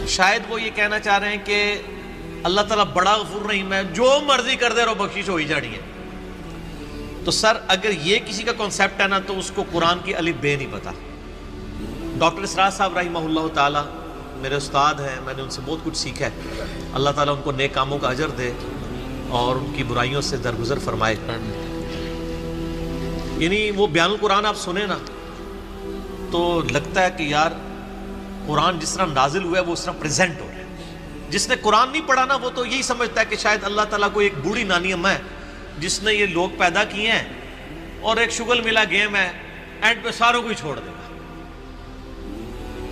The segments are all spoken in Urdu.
شاید وہ یہ کہنا چاہ رہے ہیں کہ اللہ تعالیٰ بڑا غفور رحیم ہے، جو مرضی کر دے رہو بخشش ہو ہی جانی ہے. تو سر اگر یہ کسی کا کانسیپٹ ہے نا تو اس کو قرآن کی الف بے نہیں پتا. ڈاکٹر اسرار صاحب رحمہ اللہ تعالیٰ میرے استاد ہیں، میں نے ان سے بہت کچھ سیکھا ہے. اللہ تعالیٰ ان کو نیک کاموں کا اجر دے اور ان کی برائیوں سے درگزر فرمائے. یعنی وہ بیان القرآن آپ سنیں نا تو لگتا ہے کہ یار قرآن جس طرح نازل ہوا ہے وہ اس طرح پریزنٹ ہو رہا ہے. جس نے قرآن نہیں پڑھا نا وہ تو یہی سمجھتا ہے کہ شاید اللہ تعالیٰ کو ایک بوڑھی نانی اماں ہے جس نے یہ لوگ پیدا کیے ہیں اور ایک شغل ملا گیم ہے، اینڈ پہ ساروں کو ہی چھوڑ دے گا.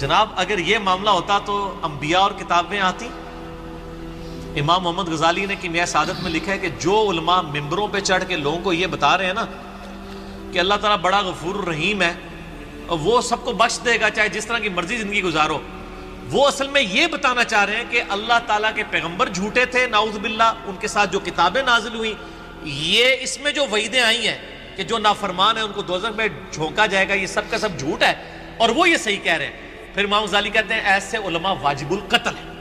جناب اگر یہ معاملہ ہوتا تو انبیاء اور کتابیں آتی. امام محمد غزالی نے کیمیائے سعادت میں لکھا ہے کہ جو علماء ممبروں پہ چڑھ کے لوگوں کو یہ بتا رہے ہیں نا کہ اللہ تعالیٰ بڑا غفور رحیم ہے اور وہ سب کو بخش دے گا چاہے جس طرح کی مرضی زندگی گزارو، وہ اصل میں یہ بتانا چاہ رہے ہیں کہ اللہ تعالیٰ کے پیغمبر جھوٹے تھے نعوذ باللہ، ان کے ساتھ جو کتابیں نازل ہوئیں، یہ اس میں جو وعیدیں آئی ہیں کہ جو نافرمان ہیں ان کو دوزخ میں جھونکا جائے گا، یہ سب کا سب جھوٹ ہے اور وہ یہ صحیح کہہ رہے ہیں. پھر امام غزالی کہتے ہیں ایسے علماء واجب القتل ہیں.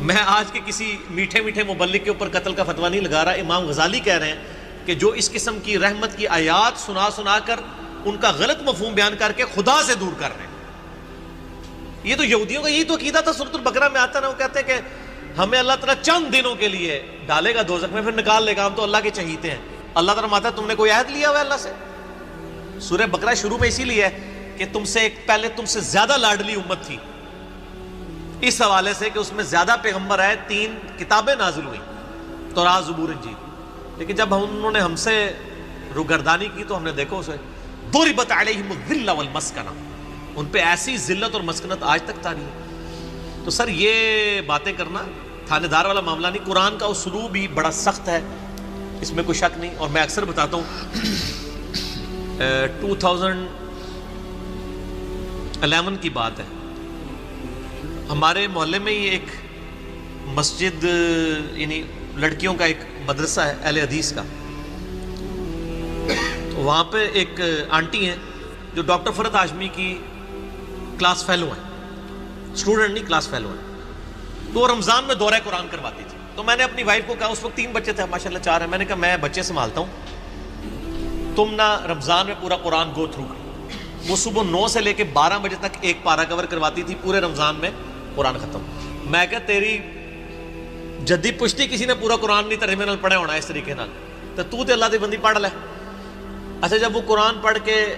میں آج کے کسی میٹھے میٹھے مبلغ کے اوپر قتل کا فتویٰ نہیں لگا رہا. امام غزالی کہہ رہے ہیں کہ جو اس قسم کی رحمت کی آیات سنا سنا کر ان کا غلط مفہوم بیان کر کے خدا سے دور کر رہے ہیں. یہ تو یہودیوں کا یہی تو عقیدہ تھا. سورۃ البقرہ میں آتا نا، وہ کہتے ہیں کہ ہمیں اللہ تعالیٰ چند دنوں کے لیے ڈالے گا دوزخ میں پھر نکال لے گا، ہم تو اللہ کے چہیتے ہیں. اللہ تعالیٰ ماتا تم نے کوئی عہد لیا ہوا ہے اللہ سے؟ سورہ بقرہ شروع میں اسی لیے ہے کہ تم سے ایک پہلے تم سے زیادہ لاڈلی امت تھی، اس حوالے سے کہ اس میں زیادہ پیغمبر آئے، 3 کتابیں نازل ہوئیں، توراۃ زبور انجیل. لیکن جب انہوں نے ہم سے روگردانی کی تو ہم نے دیکھو اسے ضربت علیہم الذلہ والمسکنہ، ان پہ ایسی ذلت اور مسکنت آج تک طاری ہے. تو سر یہ باتیں کرنا تھانے دار والا معاملہ نہیں. قرآن کا اسلوب بھی بڑا سخت ہے، اس میں کوئی شک نہیں. اور میں اکثر بتاتا ہوں 2011 کی بات ہے، ہمارے محلے میں یہ ایک مسجد یعنی لڑکیوں کا ایک مدرسہ ہے اہل حدیث کا. تو وہاں پہ ایک آنٹی ہیں جو ڈاکٹر فرحت ہاشمی کی کلاس فیلو ہیں، اسٹوڈنٹ نہیں کلاس فیلو ہیں. تو وہ رمضان میں دورہ قرآن کرواتی تھی. تو میں نے اپنی وائف کو کہا، اس وقت 3 بچے تھے ماشاءاللہ 4 ہیں، میں نے کہا میں بچے سنبھالتا ہوں، تم نہ رمضان میں پورا قرآن گو تھرو کرو. وہ صبح 9 سے لے کے 12 بجے تک ایک پارہ کور کرواتی تھی، پورے رمضان میں قرآن ختم. میں کہا تیری جدی پشتی کسی نے پورا قرآن نہیں ترجمے نال پڑھا ہونا اس طریقے نال، تو تے اللہ دی بندی پڑھ لے. اچھا جب وہ قرآن پڑھ کے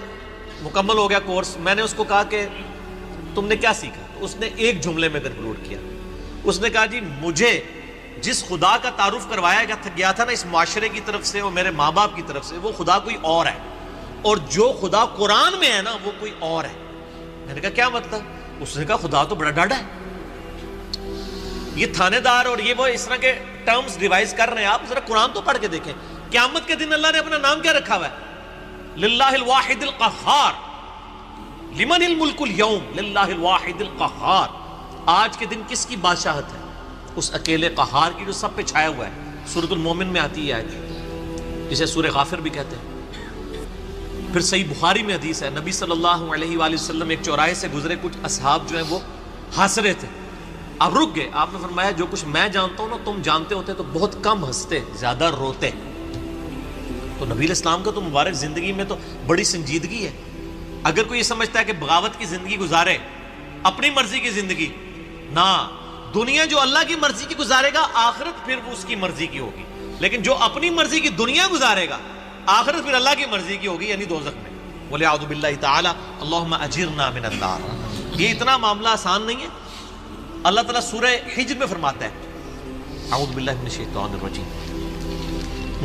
مکمل ہو گیا کورس، میں نے اس کو کہا کہ تم نے کیا سیکھا؟ تو اس نے ایک جملے میں کنکلوڈ کیا. اس نے کہا جی مجھے جس خدا کا تعارف کروایا گیا تھا نا اس معاشرے کی طرف سے اور میرے ماں باپ کی طرف سے، وہ خدا کوئی اور ہے، اور جو خدا قرآن میں ہے نا وہ کوئی اور ہے. میں نے کہا کیا مطلب؟ اس نے کہا خدا تو بڑا ڈاڈا ہے. یہ تھانے دار اور یہ وہ اس طرح کے ٹرمز ریوائز کر رہے ہیں. آپ ذرا قرآن تو پڑھ کے دیکھیں. قیامت کے دن اللہ نے اپنا نام کیا رکھا ہوا ہے؟ للہ الواحد القہار. لمن الملک اليوم للہ الواحد القہار. آج کے دن کس کی بادشاہت ہے؟ اس اکیلے قہار کی جو سب پہ چھایا ہوا ہے. سورۃ المومن میں آتی ہے آیت، جسے سورہ غافر بھی کہتے ہیں. پھر صحیح بخاری میں حدیث ہے، نبی صلی اللہ علیہ وآلہ وسلم ایک چوراہے سے گزرے، کچھ اصحاب جو ہیں وہ ہنس رہے تھے. آپ رک گئے. آپ نے فرمایا جو کچھ میں جانتا ہوں نا تم جانتے ہوتے تو بہت کم ہنستے، زیادہ روتے. تو نبی علیہ السلام کا تو مبارک زندگی میں تو بڑی سنجیدگی ہے. اگر کوئی یہ سمجھتا ہے کہ بغاوت کی زندگی گزارے، اپنی مرضی کی زندگی، نہ، دنیا جو اللہ کی مرضی کی گزارے گا آخرت پھر وہ اس کی مرضی کی ہوگی. لیکن جو اپنی مرضی کی دنیا گزارے گا آخرت پھر اللہ کی مرضی کی ہوگی، یعنی دوزخ میں. وَلِعَوْذُ بِاللَّهِ تَعَالَى اللَّهُمَّ أَجِرْنَا مِنَ النَّارِ. یہ اتنا معاملہ آسان نہیں ہے. اللہ تعالیٰ سورہ حجر میں فرماتا ہے، اعوذ باللہ من الشیطان الرجیم،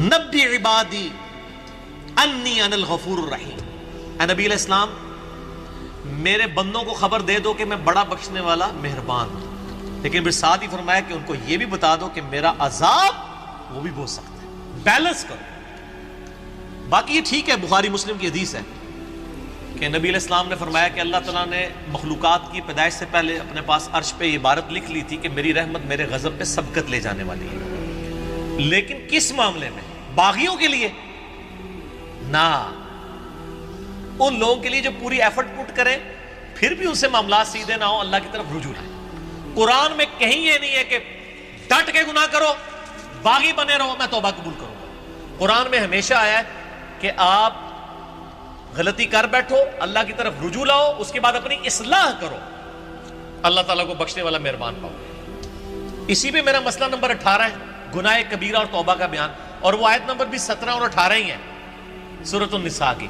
نبی عبادی انی انا الغفور الرحیم. اے نبی علیہ السلام میرے بندوں کو خبر دے دو کہ میں بڑا بخشنے والا مہربان ہوں. لیکن پھر ساتھ ہی فرمایا کہ ان کو یہ بھی بتا دو کہ میرا عذاب وہ بھی بہت سخت ہے. بیلنس کرو. باقی یہ ٹھیک ہے، بخاری مسلم کی حدیث ہے کہ نبی علیہ السلام نے فرمایا کہ اللہ تعالیٰ نے مخلوقات کی پیدائش سے پہلے اپنے پاس عرش پہ یہ عبارت لکھ لی تھی کہ میری رحمت میرے غضب پہ سبقت لے جانے والی ہے. لیکن کس معاملے میں؟ باغیوں کے لیے نہ، ان لوگوں کے لیے جو پوری ایفرٹ پٹ کریں پھر بھی ان سے معاملات سیدھے نہ ہو، اللہ کی طرف رجوع لائیں۔ قرآن میں کہیں یہ نہیں ہے کہ ڈٹ کے گناہ کرو، باغی بنے رہو میں توبہ قبول کروں گا۔ قرآن میں ہمیشہ آیا ہے کہ آپ غلطی کر بیٹھو، اللہ کی طرف رجوع لاؤ، اس کے بعد اپنی اصلاح کرو، اللہ تعالیٰ کو بخشنے والا مہربان پاؤ۔ اسی پہ میرا مسئلہ نمبر 18 ہے، گناہ کبیرہ اور توبہ کا بیان، اور وہ آیت نمبر بھی 17 اور 18 ہی ہے سورۃ النساء کی۔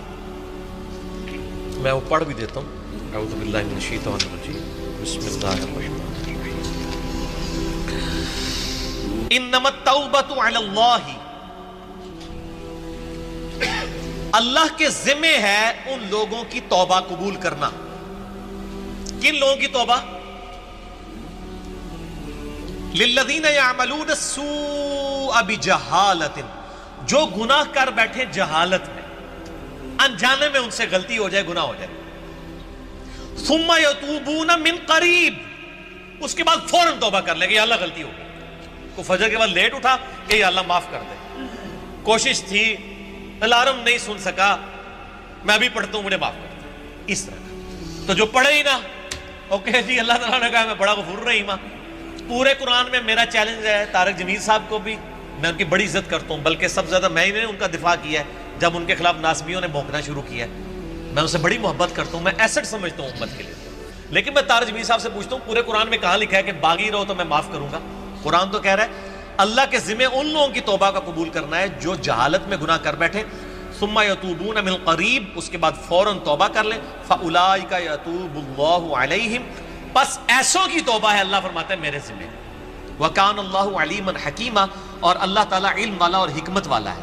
میں وہ پڑھ بھی دیتا ہوں۔ اعوذ باللہ من الشیطان الرجیم، بسم اللہ الرحمن الرحیم۔ انما التوبۃ علی اللہ، اللہ کے ذمہ ہے ان لوگوں کی توبہ قبول کرنا۔ کن لوگوں کی توبہ؟ للذین یعملون السوء بجہالۃ، جو گناہ کر بیٹھے جہالت میں، انجانے میں ان سے غلطی ہو جائے، گناہ ہو جائے، ثم یتوبون من قریب، اس کے بعد فوراً توبہ کر لے کہ یا اللہ غلطی ہو گئی، کو فجر کے بعد لیٹ اٹھا کہ یا اللہ معاف کر دے، کوشش تھی، الارم نہیں سن سکا، میں ابھی پڑھتا ہوں مجھے معاف کر دے، اس طرح کا۔ تو جو پڑھے ہی نہ، اوکے جی اللہ تعالیٰ نے کہا میں بڑا غفور رحیم ہوں۔ پورے قرآن میں میرا چیلنج ہے، طارق جمیل صاحب کو بھی میں ان کی بڑی عزت کرتا ہوں، بلکہ سب سے زیادہ میں نے ان کا دفاع کیا ہے جب ان کے خلاف ناسبیوں نے بھونکنا شروع کیا ہے۔ میں ان سے بڑی محبت کرتا ہوں، میں ایسٹ سمجھتا ہوں امت کے لیے، لیکن میں طارق جمیل صاحب سے پوچھتا ہوں پورے قرآن میں کہاں لکھا ہے کہ باغی رہو تو میں معاف کروں گا؟ قرآن تو کہہ رہا ہے اللہ کے ذمہ ان لوگوں کی توبہ کا قبول کرنا ہے جو جہالت میں گناہ کر بیٹھے، ثم یتوبون من قریب، اس کے بعد فوراً توبہ کر لیں، فاولئک یتوب اللہ علیہم، بس ایسوں کی توبہ ہے اللہ فرماتا ہے میرے ذمہ۔ وَكَانَ اللَّهُ عَلِيمًا حَكِيمًا، اور اللہ تعالیٰ علم والا اور حکمت والا ہے،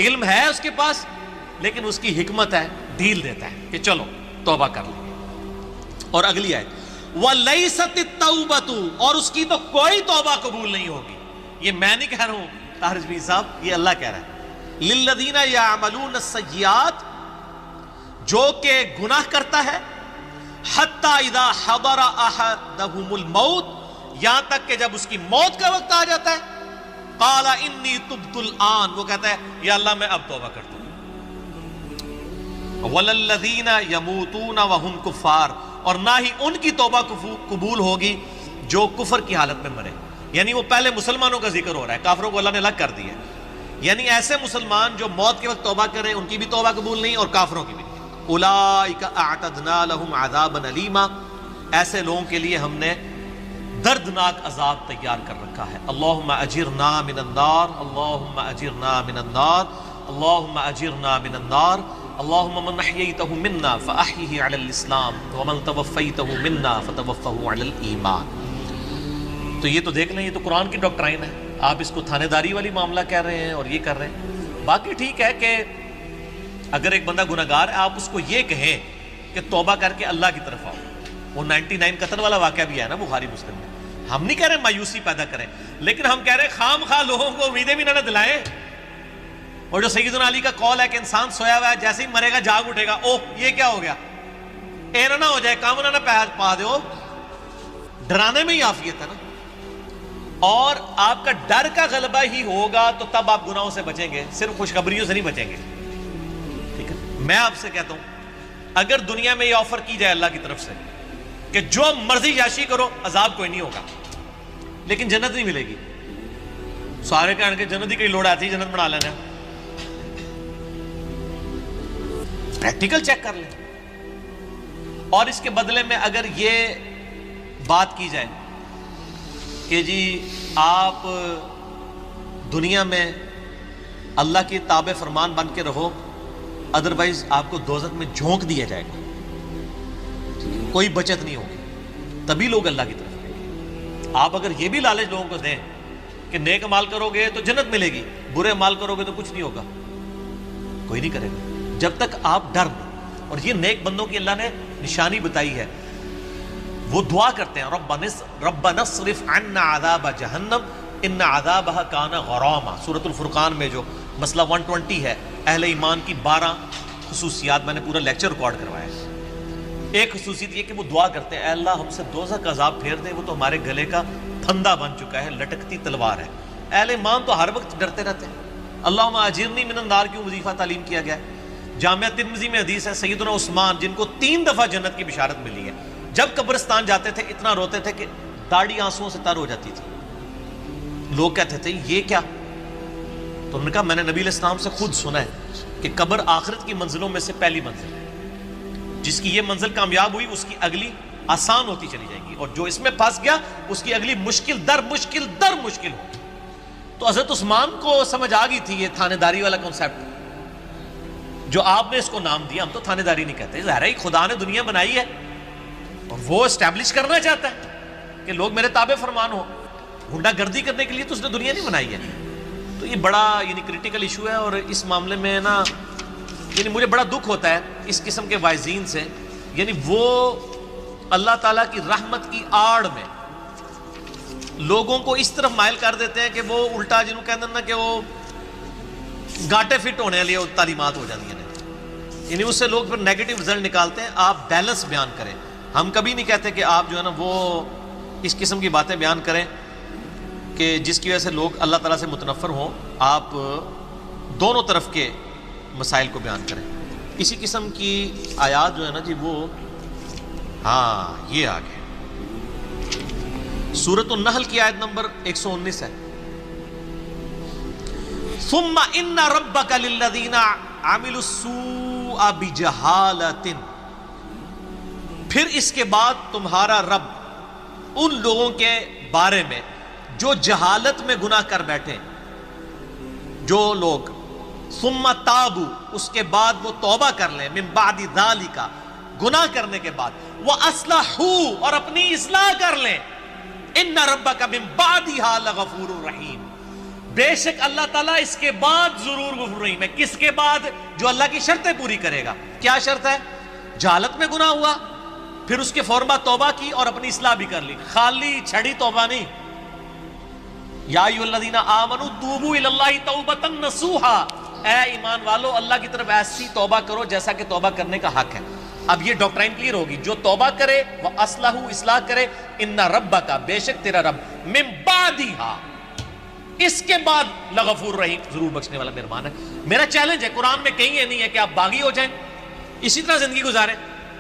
علم ہے اس کے پاس لیکن اس کی حکمت ہے، ڈھیل دیتا ہے کہ چلو توبہ کر لیں۔ اور اگلی آیت وَلَيْسَتِ التَّوْبَةُ، اور اس کی تو کوئی توبہ قبول نہیں ہوگی، یہ میں نہیں کہہ رہا ہوں طاہر جمیل صاحب، یہ اللہ کہہ رہا ہے، لِلَّذِينَ يَعْمَلُونَ السَّيِّئَاتِ، جو کہ گناہ کرتا ہے، حَتَّى إِذَا حَضَرَ أَحَدَهُمُ الْمَوْتُ، یہاں تک کہ جب اس کی موت کا وقت آ جاتا ہے، قَالَ إِنِّي تُبْتُ الْآن، وہ کہتا ہے یا اللہ میں اب توبہ کرتا ہوں۔ وَلَلَّذِينَ يَمُوتُونَ وَهُمْ كُفَّارٌ، اور نہ ہی ان کی توبہ قبول ہوگی جو کفر کی حالت میں مرے، یعنی وہ پہلے مسلمانوں کا ذکر ہو رہا ہے، کافروں کو اللہ نے الگ کر دیا ہے، یعنی ایسے مسلمان جو موت کے وقت توبہ کریں ان کی بھی توبہ قبول نہیں اور کافروں کی بھی نہیں۔ اولئک اعتدنا لهم عذابا الیما، ایسے لوگوں کے لیے ہم نے دردناک عذاب تیار کر رکھا ہے۔ اللہم اجرنا من النار، اللہم اجرنا من النار، اللہم اجرنا من النار، اللہم من احییتہ منا فاحیہ علی الاسلام ومن توفیتہ منا فتوفہ علی الایمان۔ تو یہ تو دیکھ لیں، یہ تو قرآن کی ڈاکٹرائن ہے، آپ اس کو تھانے داری والی معاملہ کہہ رہے ہیں اور یہ کر رہے ہیں۔ باقی ٹھیک ہے کہ اگر ایک بندہ گناہگار ہے آپ اس کو یہ کہیں کہ توبہ کر کے اللہ کی طرف آؤ، وہ 99 قتل والا واقعہ بھی ہے نا بخاری مسلم میں، ہم نہیں کہہ رہے مایوسی پیدا کریں، لیکن ہم کہہ رہے خام خواہ لوگوں کو امیدیں بھی نہ دلائیں۔ اور جو سیدنا علی کا قول ہے کہ انسان سویا ہوا ہے جیسے ہی مرے گا جاگ اٹھے گا، اوہ یہ کیا ہو گیا، اے نہ ہو جائے کام نہ پا دو، ڈرانے میں ہی عافیت ہے نا۔ اور آپ کا ڈر کا غلبہ ہی ہوگا تو تب آپ گناہوں سے بچیں گے، صرف خوشخبریوں سے نہیں بچیں گے، ٹھیک ہے۔ میں آپ سے کہتا ہوں اگر دنیا میں یہ آفر کی جائے اللہ کی طرف سے کہ جو مرضی یاشی کرو عذاب کوئی نہیں ہوگا لیکن جنت نہیں ملے گی، سارے کہنے کے جنت ہی کئی لوڑ آتی ہے جنت بنا لینا، پریکٹیکل چیک کر لیں۔ اور اس کے بدلے میں اگر یہ بات کی جائے کہ جی آپ دنیا میں اللہ کی تابع فرمان بن کے رہو، ادروائز آپ کو دوزخ میں جھونک دیا جائے گا، کوئی بچت نہیں ہوگی، تبھی لوگ اللہ کی طرف آئیں گے۔ آپ اگر یہ بھی لالچ لوگوں کو دیں کہ نیک عمال کرو گے تو جنت ملے گی، برے عمال کرو گے تو کچھ نہیں ہوگا، کوئی نہیں کرے گا جب تک آپ ڈر لیں۔ اور یہ نیک بندوں کی اللہ نے نشانی بتائی ہے، وہ دعا کرتے ہیں ربنا اصرف عنا عذاب جہنم ان عذابها کان غراما، سورۃ الفرقان میں جو مسئلہ 120 ہے، اہل ایمان کی 12 خصوصیات، میں نے پورا لیکچر ریکارڈ کروایا ہے۔ ایک خصوصیت یہ کہ وہ دعا کرتے ہیں اے اللہ ہم سے دوزخ کا عذاب پھیر دے، وہ تو ہمارے گلے کا پھندا بن چکا ہے، لٹکتی تلوار ہے۔ اہل ایمان تو ہر وقت ڈرتے رہتے ہیں۔ اللہم اجرنی من النار کیوں وظیفہ تعلیم کیا گیا ہے؟ جامعہ ترمذی میں حدیث ہے سیدنا عثمان جن کو 3 دفعہ جنت کی بشارت ملی ہے، جب قبرستان جاتے تھے اتنا روتے تھے کہ داڑھی آنسوؤں سے تر ہو جاتی تھی۔ لوگ کہتے تھے یہ کیا؟ تو انہوں نے کہا میں نے نبی علیہ السلام سے خود سنا ہے کہ قبر آخرت کی منزلوں میں سے پہلی منزل ہے، جس کی یہ منزل کامیاب ہوئی اس کی اگلی آسان ہوتی چلی جائے گی، اور جو اس میں پھنس گیا اس کی اگلی مشکل در مشکل ہوگی۔ تو حضرت عثمان کو سمجھ آ گئی تھی یہ تھانے داری والا کنسیپٹ جو آپ نے اس کو نام دیا۔ ہم تو تھانے داری نہیں کہتے، ظاہر ہے خدا نے دنیا بنائی ہے اور وہ اسٹیبلش کرنا چاہتا ہے کہ لوگ میرے تابع فرمان ہو، گنڈا گردی کرنے کے لیے تو اس نے دنیا نہیں بنائی ہے۔ تو یہ بڑا کریٹیکل ایشو ہے، اور اس معاملے میں نا مجھے بڑا دکھ ہوتا ہے اس قسم کے وائزین سے، وہ اللہ تعالیٰ کی رحمت کی آڑ میں لوگوں کو اس طرف مائل کر دیتے ہیں کہ وہ الٹا جنہوں کہتے ہیں نا کہ وہ گاٹے فٹ ہونے والی تعلیمات ہو جاتی ہیں، اس سے لوگ پھر نیگیٹو رزلٹ نکالتے ہیں۔ آپ بیلنس بیان کریں، ہم کبھی نہیں کہتے کہ آپ جو ہے نا وہ اس قسم کی باتیں بیان کریں کہ جس کی وجہ سے لوگ اللہ تعالیٰ سے متنفر ہوں۔ آپ دونوں طرف کے مسائل کو بیان کریں۔ اسی قسم کی آیات جو ہے نا وہ یہ آگے سورۃ النحل کی آیت نمبر 119 ہے، ثم ان ربک للذین عملوا السوء بجہالۃ، پھر اس کے بعد تمہارا رب ان لوگوں کے بارے میں جو جہالت میں گناہ کر بیٹھے، جو لوگ ثم تابوا، اس کے بعد وہ توبہ کر لیں، من بعد ذالک، گناہ کرنے کے بعد، واصلحوا، اور اپنی اصلاح کر لیں، ان ربک من بعدها لغفور رحیم، بے شک اللہ تعالیٰ اس کے بعد ضرور غفور رحیم ہے۔ کس کے بعد؟ جو اللہ کی شرطیں پوری کرے گا۔ کیا شرط ہے؟ جہالت میں گناہ ہوا، پھر اس کے فوراً بعد توبہ کی اور اپنی اصلاح بھی کر لی، خالی چھڑی توبہ نہیں۔ یا ایھا الذین آمنوا توبوا الی اللہ توبۃ نصوحا، اے ایمان والو اللہ کی طرف ایسی توبہ کرو جیسا کہ توبہ کرنے کا حق ہے۔ اب یہ ڈاکٹرائن کلیئر ہوگی، جو توبہ کرے وہ اصلاح کرے، ان ربک، بے شک تیرا رب، من بعدہا، اس کے بعد لغفور رحیم، ضرور بخشنے والا مہربان ہے۔ میرا چیلنج ہے، قرآن میں کہیں یہ نہیں ہے کہ آپ باغی ہو جائیں اسی طرح زندگی گزاریں۔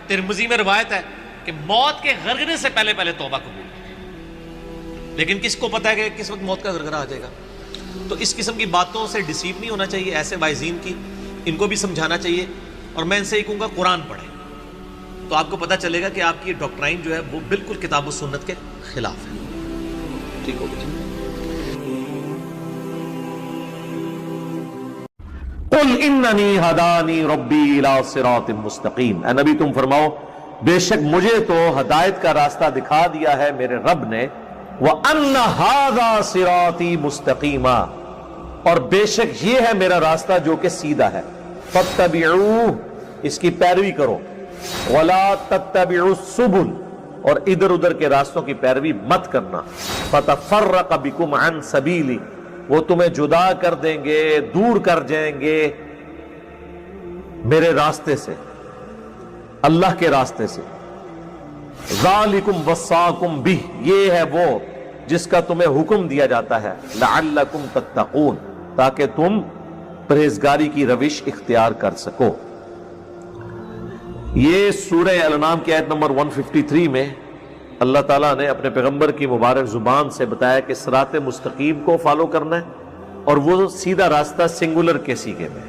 ترمذی میں روایت ہے کہ موت کے غرغرے سے پہلے توبہ قبول، لیکن کس کو پتہ ہے کہ کس وقت موت کا غرغرہ آ جائے گا؟ تو اس قسم کی باتوں سے ڈیسیو نہیں ہونا چاہیے، ایسے وائزین کی ان کو بھی سمجھانا چاہیے، اور میں ان سے یہ کہوں گا قرآن پڑھیں تو آپ کو پتہ چلے گا کہ آپ کی ڈاکٹرائن جو ہے وہ بالکل کتاب و سنت کے خلاف ہے۔ ٹھیک ہو گیا؟ قل اننی ہدانی ربی الی صراط مستقیم، اے نبی تم فرماؤ بے شک مجھے تو ہدایت کا راستہ دکھا دیا ہے میرے رب نے، وَأَنَّ هَذَا صِرَاطِي مُسْتَقِيمًا، اور بے شک یہ ہے میرا راستہ جو کہ سیدھا ہے، فَاتَّبِعُوهُ، اس کی پیروی کرو، وَلَا تَتَّبِعُوا السُّبُلَ، اور ادھر ادھر کے راستوں کی پیروی مت کرنا، فَتَفَرَّقَ بِكُمْ عَنْ سَبِيلِي، وہ تمہیں جدا کر دیں گے، دور کر جائیں گے میرے راستے سے، اللہ کے راستے سے۔ ذالکم وصاکم بہ، یہ ہے وہ جس کا تمہیں حکم دیا جاتا ہے، لعلکم تتقون، تاکہ تم پرہیزگاری کی روش اختیار کر سکو۔ یہ سورہ الانعام کی آیت نمبر 153 میں اللہ تعالیٰ نے اپنے پیغمبر کی مبارک زبان سے بتایا کہ صراط مستقیم کو فالو کرنا ہے، اور وہ سیدھا راستہ سنگولر کے سیغے میں۔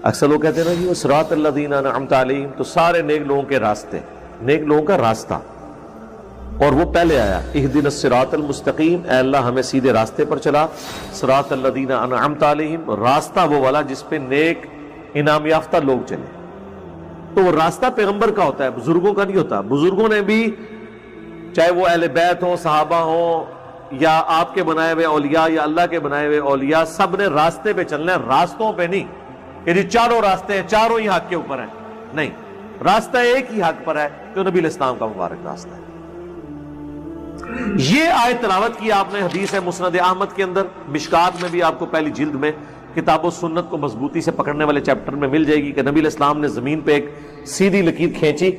اکثر لوگ کہتے ہیں نا یہ صراط الذین انعمت علیہم، تو سارے نیک لوگوں کے راستے، نیک لوگوں کا راستہ، اور وہ پہلے آیا اہدنا الصراط المستقیم، اے اللہ ہمیں سیدھے راستے پر چلا، صراط الذین انعمت علیہم، راستہ وہ والا جس پہ نیک انعام یافتہ لوگ چلے۔ تو وہ راستہ پیغمبر کا ہوتا ہے، بزرگوں کا نہیں ہوتا۔ بزرگوں نے بھی، چاہے وہ اہل بیت ہوں، صحابہ ہوں، یا آپ کے بنائے ہوئے اولیاء یا اللہ کے بنائے ہوئے اولیاء، سب نے راستے پہ چلنا ہے، راستوں پہ نہیں کہ جی چاروں راستے ہیں، چاروں ہی حق کے اوپر ہیں، نہیں، راستہ ایک ہی حق پر ہے جو نبی علیہ السلام کا مبارک راستہ ہے۔ یہ آیت تلاوت کی آپ نے حدیث ہے مسند احمد کے اندر، مشکات میں بھی آپ کو پہلی جلد میں کتاب و سنت کو مضبوطی سے پکڑنے والے چیپٹر میں مل جائے گی کہ نبی علیہ السلام نے زمین پہ ایک سیدھی لکیر کھینچی،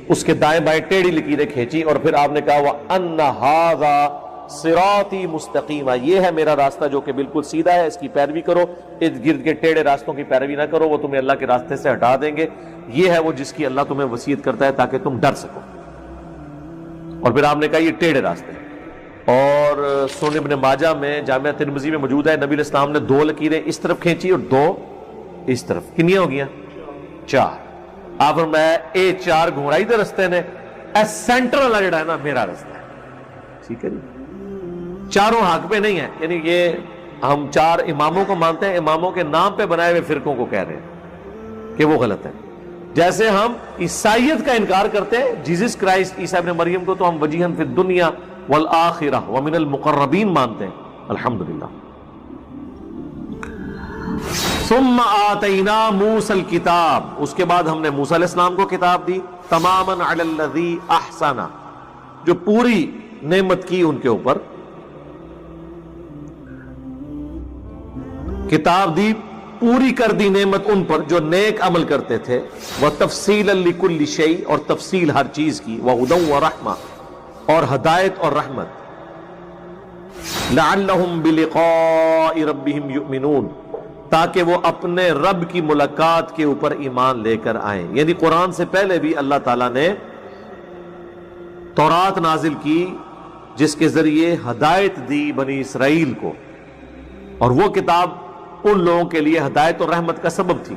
اس کے دائیں بائیں ٹیڑھی لکیریں کھینچی، اور پھر آپ نے کہا وَأَنَّ هَذَا صراطی مستقیمہ، یہ ہے میرا راستہ جو کہ بالکل سیدھا ہے، اس کی پیروی کرو، ارد گرد کے ٹیڑھے راستوں کی پیروی نہ کرو، وہ تمہیں اللہ کے راستے سے ہٹا دیں گے۔ یہ ہے وہ جس کی اللہ تمہیں وصیت کرتا ہے تاکہ تم ڈر سکو۔ اور پھر آپ نے کہا یہ ٹیڑھے راستے ہیں۔ اور سنن ابن ماجہ میں جامعہ ترمذی میں موجود ہے، نبی علیہ السلام نے 2 لکیریں اس طرف کھینچی اور 2 اس طرف، کنیاں ہو گیا 4۔ آپ فرمایا اے 4 گھمرائی دے رستے نے، اے سینٹر والا جڑا ہے نا میرا رستہ ہے۔ ٹھیک ہے جی، چاروں حق پہ نہیں ہے، یعنی یہ ہم 4 اماموں کو مانتے ہیں، اماموں کے نام پہ بنائے ہوئے فرقوں کو کہہ رہے ہیں کہ وہ غلط ہے۔ جیسے ہم عیسائیت کا انکار کرتے ہیں، جیزس کرائسٹ عیسیٰ ابن مریم کو تو ہم وجیہن فی الدنیا والآخرہ ومن المقربین مانتے ہیں، الحمدللہ۔ ثم آتینا موسیٰ الکتاب، اس کے بعد ہم نے موسیٰ علیہ السلام کو کتاب دی، تماما علی الذی احسن، جو پوری نعمت کی ان کے اوپر، کتاب دی پوری کر دی نعمت ان پر جو نیک عمل کرتے تھے، وَتَفْصِيلًا لِكُلِّ شَيْءٍ، اور تفصیل ہر چیز کی، وَهُدًى وَرَحْمَةً، اور ہدایت اور رحمت، لَعَلَّهُمْ بِلِقَاءِ رَبِّهِمْ يُؤْمِنُونَ، تاکہ وہ اپنے رب کی ملاقات کے اوپر ایمان لے کر آئیں۔ یعنی قرآن سے پہلے بھی اللہ تعالیٰ نے تورات نازل کی جس کے ذریعے ہدایت دی بنی اسرائیل کو، اور وہ کتاب ان لوگوں کے لیے ہدایت اور رحمت کا سبب تھی۔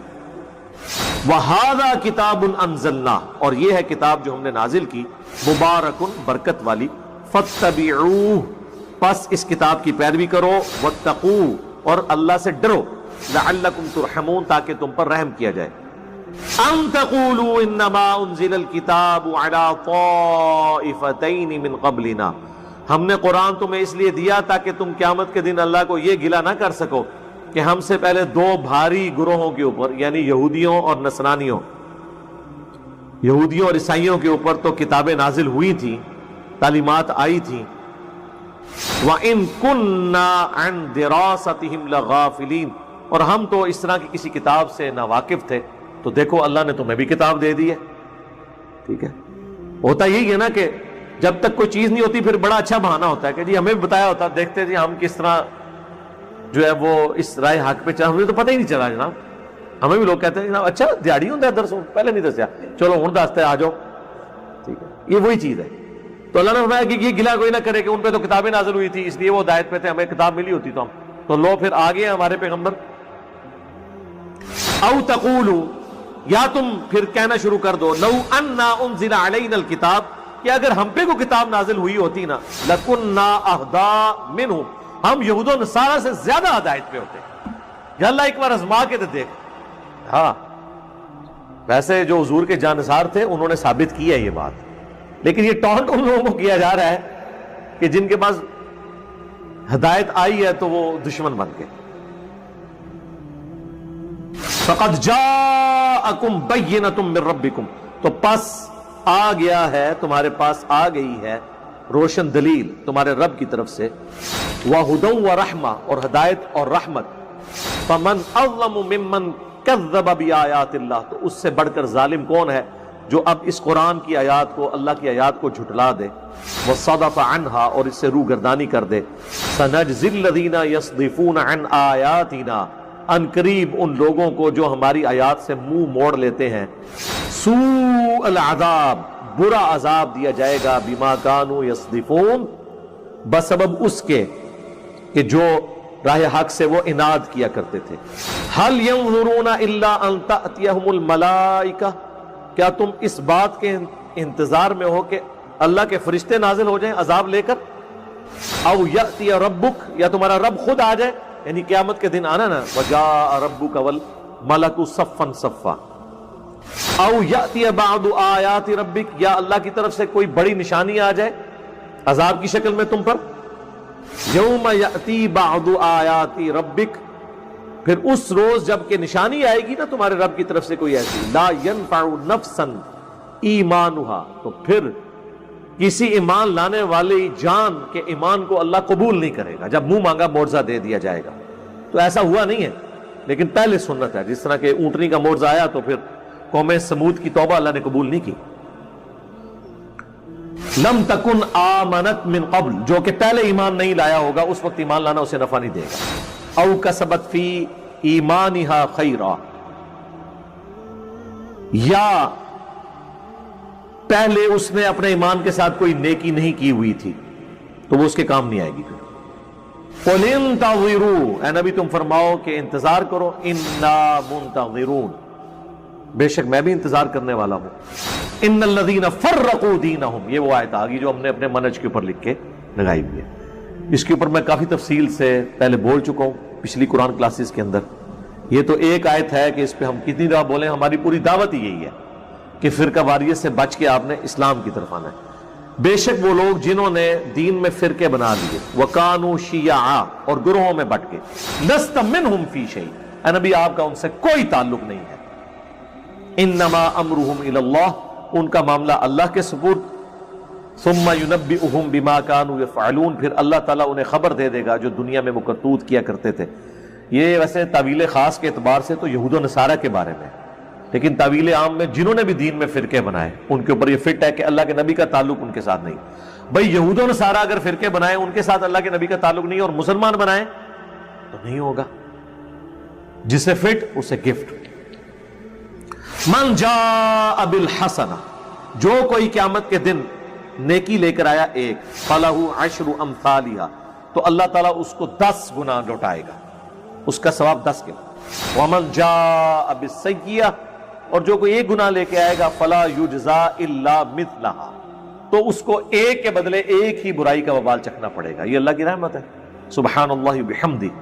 وَهَذَا كِتَابٌ أَنزَلْنَاهُ، اور یہ ہے کتاب جو ہم نے نازل کی، مبارکن، برکت والی، فَاتَّبِعُوهُ، پس اس کتاب کی پیروی کرو، وَاتَّقُوهُ، اور اللہ سے ڈرو، لَعَلَّكُمْ تُرْحَمُونَ، تاکہ تم پر رحم کیا جائے۔ أَن تَقُولُوا إِنَّمَا أُنزِلَ الْكِتَابُ عَلَى طَائِفَتَيْنِ مِن قَبْلِنَا، ہم نے قرآن تمہیں اس لیے دیا تاکہ تم قیامت کے دن اللہ کو یہ گلہ نہ کر سکو کہ ہم سے پہلے 2 بھاری گروہوں کے اوپر، یعنی یہودیوں اور نصرانیوں، یہودیوں اور عیسائیوں کے اوپر تو کتابیں نازل ہوئی تھیں، تعلیمات آئی تھیں۔ وَإِن كُنَّا عَن دِرَاسَتِهِمْ لَغَافِلِينَ، اور ہم تو اس طرح کی کسی کتاب سے ناواقف تھے، تو دیکھو اللہ نے تمہیں بھی کتاب دے دی ہے۔ ٹھیک ہے، ہوتا یہی ہے نا کہ جب تک کوئی چیز نہیں ہوتی پھر بڑا اچھا بہانہ ہوتا ہے کہ جی ہمیں بھی بتایا ہوتا، دیکھتے جی ہم کس طرح جو ہے وہ اس رائے حق پہ چلا، ہمیں تو پتہ ہی نہیں چلا جناب۔ ہمیں بھی لوگ کہتے ہیں جناب اچھا دیہڑی ہوں درس پہلے نہیں دسیا، چلو ہوں دستے آ جاؤ۔ ٹھیک ہے، یہ وہی چیز ہے۔ تو اللہ نے فرمایا کہ یہ گلہ کوئی نہ کرے کہ ان پہ تو کتابیں نازل ہوئی تھی اس لیے وہ ہدایت پہ تھے، ہمیں کتاب ملی ہوتی تو لو پھر آگے ہمارے پیغمبر۔ او تقولوا، یا تم پھر کہنا شروع کر دو، لو انا انزل علینا الکتاب، کہ اگر ہم پہ کوئی کتاب نازل ہوئی ہوتی نا، لکننا اہدی منہم، ہم یہود و نصارہ سے زیادہ ہدایت پہ ہوتے۔ یا اللہ ایک بار آزما کے تو دیکھ۔ ہاں ویسے جو حضور کے جانصار تھے انہوں نے ثابت کیا ہے یہ بات، لیکن یہ ٹونٹ ان لوگوں کو کیا جا رہا ہے کہ جن کے پاس ہدایت آئی ہے تو وہ دشمن بن گئے۔ فَقَدْ جَاءَكُمْ بَيِّنَةٌ مِّن رَبِّكُمْ، تو پس آ گیا ہے، تمہارے پاس آ گئی ہے روشن دلیل تمہارے رب کی طرف سے، وَهُدًى وَرَحْمَةً، اور ہدایت اور رحمت۔ فَمَنْ أَظْلَمُ مِمَّنْ كَذَّبَ بِآيَاتِ اللَّهِ، تو اس سے بڑھ کر ظالم کون ہے جو اب اس قرآن کی آیات کو، اللہ کی آیات کو جھٹلا دے، وَصَدَفَ عَنْهَا، اور اس سے روگردانی کر دے۔ سَنَجْزِي الَّذِينَ يَصْدِفُونَ عَنْ آيَاتِنَا، ان قریب ان لوگوں کو جو ہماری آیات سے منہ موڑ لیتے ہیں، سوء العذاب، برا عذاب دیا جائے گا، بما كانوا يصدفون، بسبب اس کے کہ جو راہ حق سے وہ اناد کیا کرتے تھے۔ هل ينظرون الا ان تأتيهم الملائکہ، کیا تم اس بات کے انتظار میں ہو کہ اللہ کے فرشتے نازل ہو جائیں عذاب لے کر؟ او یأتی ربک، یا تمہارا رب خود آ جائے، یعنی قیامت کے دن آنا نا، وجاء ربک والملک صفا صفا۔ او یأتی بعض آیات ربک، یا اللہ کی طرف سے کوئی بڑی نشانی آ جائے عذاب کی شکل میں تم پر۔ یوم یأتی بعض آیات ربک، پھر اس روز جب کہ نشانی آئے گی نا تمہارے رب کی طرف سے کوئی ایسی، لا ينفع نفسا ایمانها، تو پھر کسی ایمان لانے والی جان کے ایمان کو اللہ قبول نہیں کرے گا جب منہ مانگا معجزہ دے دیا جائے گا۔ تو ایسا ہوا نہیں ہے، لیکن پہلے سنت ہے، جس طرح کہ اونٹنی کا معجزہ آیا تو پھر قوم سمود کی توبہ اللہ نے قبول نہیں کی۔ لم تکن آمنت من قبل، جو کہ پہلے ایمان نہیں لایا ہوگا اس وقت ایمان لانا اسے نفع نہیں دے گا. او کسبت فی ایمانہا خیرا، یا پہلے اس نے اپنے ایمان کے ساتھ کوئی نیکی نہیں کی ہوئی تھی تو وہ اس کے کام نہیں آئے گی. قُلْ انتظروا، اے نبی تم فرماؤ کہ انتظار کرو. انا منتظرون، بے شک میں بھی انتظار کرنے والا ہوں. ان الذین فرقوا دینہم، یہ وہ آیت آگی جو ہم نے اپنے منہج کے اوپر لکھ کے لگائی ہوئی ہے. اس کے اوپر میں کافی تفصیل سے پہلے بول چکا ہوں پچھلی قرآن کلاسز کے اندر. یہ تو ایک آیت ہے کہ اس پہ ہم کتنی دفعہ بولیں، ہماری پوری دعوت ہی یہی ہے کہ فرقہ واریت سے بچ کے آپ نے اسلام کی طرف آنا ہے. بے شک وہ لوگ جنہوں نے دین میں فرقے بنا لیے، وَكَانُوا شِيَعًا، اور گروہوں میں بٹ کے، لَسْتَ مِنْهُمْ فِي شَيْءٍ، اے نبی آپ کا ان سے کوئی تعلق نہیں ہے. اِنَّمَا أَمْرُهُمْ إِلَى اللَّهِ، ان کا معاملہ اللہ کے سپرد. ثُمَّ يُنَبِّئُهُمْ بِمَا كَانُوا يَفْعَلُونَ، پھر اللہ تعالیٰ انہیں خبر دے دے گا جو دنیا میں وہ کرتوت کیا کرتے تھے. یہ ویسے تعویل خاص کے اعتبار سے تو یہود و نصارہ کے بارے میں، لیکن تعویل عام میں جنہوں نے بھی دین میں فرقے بنائے ان کے اوپر یہ فٹ ہے کہ اللہ کے نبی کا تعلق ان کے ساتھ نہیں. بھئی یہود و نصارہ اگر فرقے بنائے ان کے ساتھ اللہ کے نبی کا تعلق نہیں اور مسلمان بنائے تو نہیں ہوگا. جسے فٹ اسے گفٹ. من جاء بالحسنہ، جو کوئی قیامت کے دن نیکی لے کر آیا ایک، فَلَهُ عَشْرُ أَمْثَالِهَا، تو اللہ تعالیٰ اس کو 10 گنا لوٹائے گا، اس کا ثواب 10 کے. وَمَنْ جَاءَ بِالسَّيِّئَةِ، اور جو کوئی ایک گناہ لے کے آئے گا، فَلَا يُجْزَى إِلَّا مِثْلَهَا، تو اس کو ایک کے بدلے ایک ہی برائی کا وبال چکھنا پڑے گا. یہ اللہ کی رحمت ہے. سبحان اللہ بحمدہ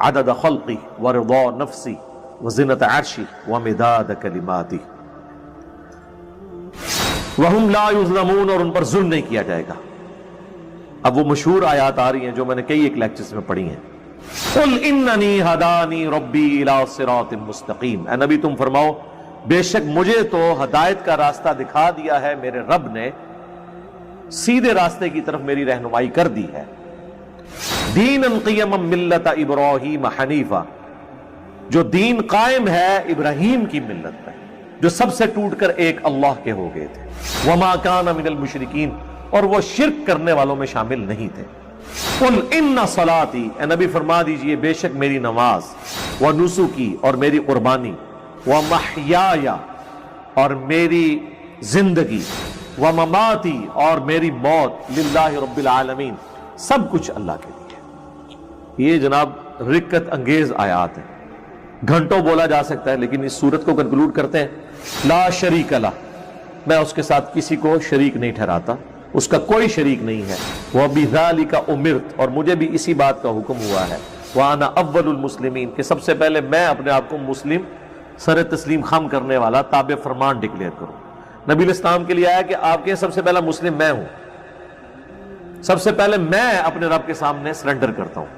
عدد خلقہ ورضا نفسہ وزنۃ عرشہ ومداد کلماتہ. وہم لا یظلمون، اور ان پر ظلم نہیں کیا جائے گا. اب وہ مشہور آیات آ رہی ہیں جو میں نے کئی ایک لیکچرز میں پڑھی ہیں. قل اننی ہدانی ربی الی صراط مستقیم، اے نبی تم فرماؤ بے شک مجھے تو ہدایت کا راستہ دکھا دیا ہے میرے رب نے، سیدھے راستے کی طرف میری رہنمائی کر دی ہے. دینا قیما ملت ابراہیم حنیفا، جو دین قائم ہے ابراہیم کی ملت پہ، جو سب سے ٹوٹ کر ایک اللہ کے ہو گئے تھے. وما کان من المشرکین، اور وہ شرک کرنے والوں میں شامل نہیں تھے. قل ان صلاتی، اے نبی فرما دیجئے بے شک میری نماز، ونسکی، اور میری قربانی، ومحیایا، اور میری زندگی، ومماتی، اور میری موت، للہ رب العالمین، سب کچھ اللہ کے لیے. یہ جناب رکت انگیز آیات ہیں، گھنٹوں بولا جا سکتا ہے، لیکن اس صورت کو کنکلوڈ کرتے ہیں لا شریک لہ، میں اس کے ساتھ کسی کو شریک نہیں ٹھہراتا، اس کا کوئی شریک نہیں ہے. وَبِذَلِكَ أُمِرْتُ، اور مجھے بھی اسی بات کا حکم ہوا ہے. وَأَنَا أَوَّلُ الْمُسْلِمِينَ، کہ سب سے پہلے میں اپنے آپ کو مسلم، سر تسلیم خم کرنے والا، تابع فرمان ڈکلیئر کروں. نبی علیہ السلام کے لیے آیا کہ آپ کے سب سے پہلا مسلم میں ہوں، سب سے پہلے میں اپنے رب کے سامنے سرنڈر کرتا ہوں.